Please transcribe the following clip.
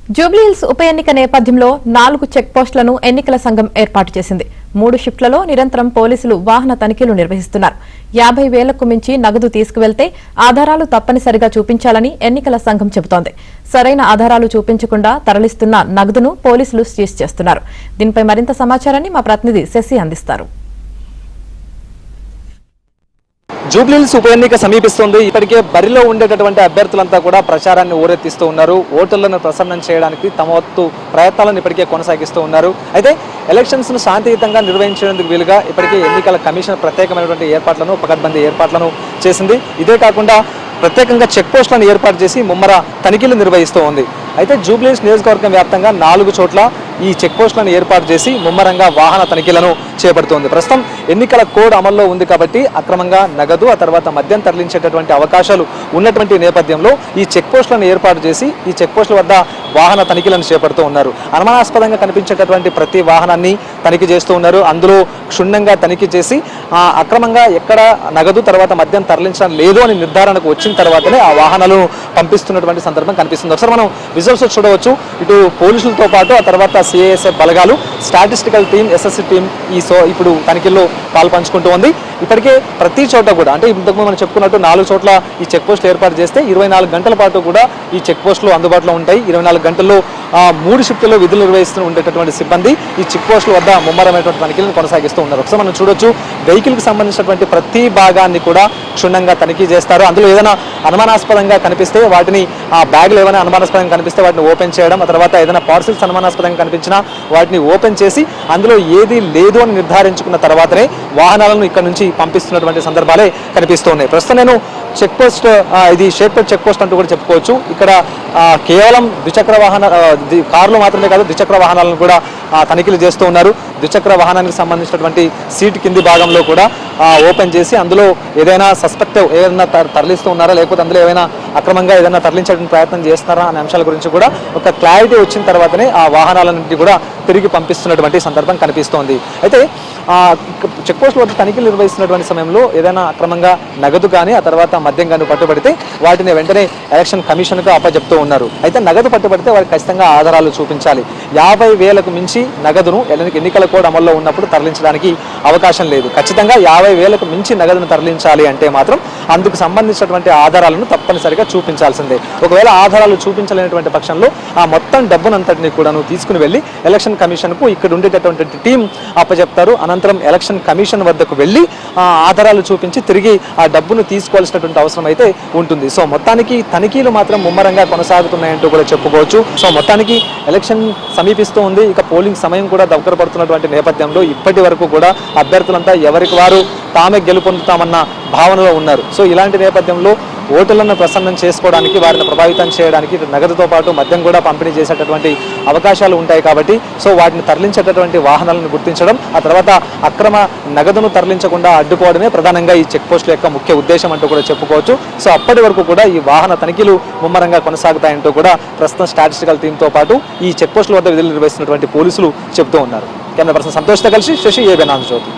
జూబ్లీహిల్స్ ఉప ఎన్నిక నేపథ్యంలో 4 చెక్ పోస్టులను ఎన్నికల సంఘం ఏర్పాటు చేసింది. 3 షిఫ్ట్లలో నిరంతరం పోలీసులు వాహన తనిఖీలు నిర్వహిస్తున్నారు. 50,000కు మించి నగదు తీసుకువెళ్తే ఆధారాలు తప్పనిసరిగా చూపించాలని ఎన్నికల సంఘం చెబుతోంది. సరైన ఆధారాలు చూపించకుండా తరలిస్తున్న నగదును పోలీసులు సీజ్ చేస్తున్నారు. దీనిపై మరింత సమాచారాన్ని మా ప్రతినిధి శశి అందిస్తారు. జూబ్లీహిల్స్ ఉప ఎన్నిక సమీపిస్తుంది. ఇప్పటికే బరిలో ఉండేటటువంటి అభ్యర్థులంతా కూడా ప్రచారాన్ని ఊరెత్తిస్తూ ఉన్నారు. ఓటర్లను ప్రసన్నం చేయడానికి తమ వంతు ప్రయత్నాలను ఇప్పటికే కొనసాగిస్తూ ఉన్నారు. అయితే ఎలక్షన్స్ ను శాంతియుతంగా నిర్వహించేందుకు వీలుగా ఇప్పటికే ఎన్నికల కమిషన్ ప్రత్యేకమైనటువంటి ఏర్పాట్లను పకడ్బందీ ఏర్పాట్లను చేసింది. ఇదే కాకుండా ప్రత్యేకంగా చెక్ పోస్టులను ఏర్పాటు చేసి ముమ్మర తనిఖీలు నిర్వహిస్తూ ఉంది. అయితే జూబ్లీహిల్స్ నియోజకవర్గం వ్యాప్తంగా 4 చోట్ల ఈ చెక్ పోస్టులను ఏర్పాటు చేసి ముమ్మరంగా వాహన తనిఖీలను చేపడుతోంది. ప్రస్తుతం ఎన్నికల కోడ్ అమల్లో ఉంది కాబట్టి అక్రమంగా నగదు ఆ తర్వాత మద్యం తరలించేటటువంటి అవకాశాలు ఉన్నటువంటి నేపథ్యంలో ఈ చెక్ పోస్టులను ఏర్పాటు చేసి ఈ చెక్ పోస్టుల వద్ద వాహన తనిఖీలను చేపడుతూ ఉన్నారు. అనుమానాస్పదంగా కనిపించేటటువంటి ప్రతి వాహనాన్ని తనిఖీ చేస్తూ ఉన్నారు. అందులో క్షుణ్ణంగా తనిఖీ చేసి అక్రమంగా ఎక్కడ నగదు తర్వాత మద్యం తరలించడం లేదు అని నిర్ధారణకు వచ్చిన తర్వాతనే ఆ వాహనాలను పంపిస్తున్నటువంటి సందర్భం కనిపిస్తుంది. ఒకసారి మనం విజువల్స్ చూడవచ్చు. ఇటు పోలీసులతో పాటు ఆ తర్వాత సిఐఎస్ఎఫ్ బలగాలు, స్టాటిస్టికల్ టీం, ఎస్ఎస్సి టీం ఇప్పుడు తనిఖీల్లో పాల్పంచుకుంటూ ఉంది. ఇప్పటికే ప్రతి చోట కూడా అంటే ఇంతకుముందు మనం చెప్పుకున్నట్టు 4 చోట్ల ఈ చెక్ పోస్టులు ఏర్పాటు చేస్తే 24 గంటల పాటు కూడా ఈ చెక్ పోస్టులు అందుబాటులో ఉంటాయి. 24 గంటల్లో 3 షిఫ్టుల్లో విధులు నిర్వహిస్తూ ఉండేటటువంటి సిబ్బంది ఈ చెక్ పోస్టుల వద్ద ముమ్మరమైనటువంటి తనిఖీలను కొనసాగిస్తూ ఉన్నారు. ఒకసారి మనం చూడొచ్చు, వెహికల్కి సంబంధించినటువంటి ప్రతి భాగాన్ని కూడా క్షుణ్ణంగా తనిఖీ చేస్తారు. అందులో ఏదైనా అనుమానాస్పదంగా కనిపిస్తే వాటిని ఆ బ్యాగులు ఏమైనా అనుమానాస్పదంగా కనిపిస్తే వాటిని ఓపెన్ చేయడం, ఆ తర్వాత ఏదైనా పార్సిల్స్ అనుమానాస్పదంగా కనిపించినా వాటిని ఓపెన్ చేసి అందులో ఏది లేదు అని నిర్ధారించుకున్న తర్వాతనే వాహనాలను ఇక్కడ నుంచి పంపిస్తున్నటువంటి సందర్భాలే కనిపిస్తూ ఉన్నాయి. ప్రస్తుతం నేను చెక్ పోస్ట్, ఇది షేర్పేట్ చెక్ పోస్ట్ అంటూ కూడా చెప్పుకోవచ్చు. ఇక్కడ కేవలం ద్విచక్ర వాహన కార్లు మాత్రమే కాదు, ద్విచక్ర వాహనాలను కూడా తనిఖీలు చేస్తూ ఉన్నారు. ద్విచక్ర వాహనానికి సంబంధించినటువంటి సీట్ కింది భాగంలో కూడా ఓపెన్ చేసి అందులో ఏదైనా సస్పెక్ట్ ఏదైనా తరలిస్తూ ఉన్నారా, లేకపోతే అందులో ఏమైనా అక్రమంగా ఏదైనా తరలించడానికి ప్రయత్నం చేస్తున్నారా అనే అంశాల గురించి కూడా ఒక క్లారిటీ వచ్చిన తర్వాతనే ఆ వాహనాలన్నింటినీ కూడా తిరిగి పంపిస్తున్నటువంటి సందర్భం కనిపిస్తోంది. అయితే చెక్ పోస్ట్ వద్ద తనిఖీలు నిర్వహిస్తున్నటువంటి సమయంలో ఏదైనా అక్రమంగా నగదు కానీ ఆ తర్వాత మద్యం కానీ పట్టుబడితే వాటిని వెంటనే ఎలక్షన్ కమిషన్కు అప్పచెప్తూ ఉన్నారు. అయితే నగదు పట్టుబడితే వారికి ఖచ్చితంగా ఆధారాలు చూపించాలి. 50,000కు మించి నగదును ఎన్నికల కోడ్ అమల్లో ఉన్నప్పుడు తరలించడానికి అవకాశం లేదు. ఖచ్చితంగా 50,000కు మించి నగదును తరలించాలి అంటే మాత్రం అందుకు సంబంధించినటువంటి ఆధారాలను తప్పనిసరిగా చూపించాల్సిందే. ఒకవేళ ఆధారాలు చూపించలేనటువంటి పక్షంలో ఆ మొత్తం డబ్బునంతటిని కూడా తీసుకుని వెళ్ళి ఎలక్షన్ కమిషన్కు ఇక్కడ ఉండేటటువంటి టీం అప్పచెప్తారు. అనంతరం ఎలక్షన్ కమిషన్ వద్దకు వెళ్ళి ఆధారాలు చూపించి తిరిగి ఆ డబ్బును తీసుకోవాల్సినటువంటి అవసరం అయితే ఉంటుంది. సో మొత్తానికి తనిఖీలు మాత్రం ముమ్మరంగా కొనసాగుతున్నాయంటూ కూడా చెప్పుకోవచ్చు. సో మొత్తానికి ఎలక్షన్ సమీపిస్తూ ఉంది. ఇక పోలింగ్ సమయం కూడా దగ్గర పడుతున్నటువంటి నేపథ్యంలో ఇప్పటి వరకు కూడా అభ్యర్థులంతా ఎవరికి వారు తామే గెలుపొందుతామన్న భావనలో ఉన్నారు. సో ఇలాంటి నేపథ్యంలో ఓటర్లను ప్రసన్నం చేసుకోవడానికి, వారిని ప్రభావితం చేయడానికి నగదుతో పాటు మద్యం కూడా పంపిణీ చేసేటటువంటి అవకాశాలు ఉంటాయి. కాబట్టి సో వాటిని తరలించేటటువంటి వాహనాలను గుర్తించడం, ఆ తర్వాత అక్రమ నగదును తరలించకుండా అడ్డుకోవడమే ప్రధానంగా ఈ చెక్ పోస్టుల యొక్క ముఖ్య ఉద్దేశం అంటూ కూడా చెప్పుకోవచ్చు. సో అప్పటి వరకు కూడా ఈ వాహన తనిఖీలు ముమ్మరంగా కొనసాగుతాయంటూ కూడా ప్రస్తుతం స్టాటిస్టికల్ టీంతో పాటు ఈ చెక్ పోస్టుల వద్ద విధులు నిర్వహిస్తున్నటువంటి పోలీసులు చెబుతూ ఉన్నారు. కెమెరా పర్సన్ సంతోష్తో కలిసి శశి, ఏబిఎన్ ఆంధ్రజ్యోతి.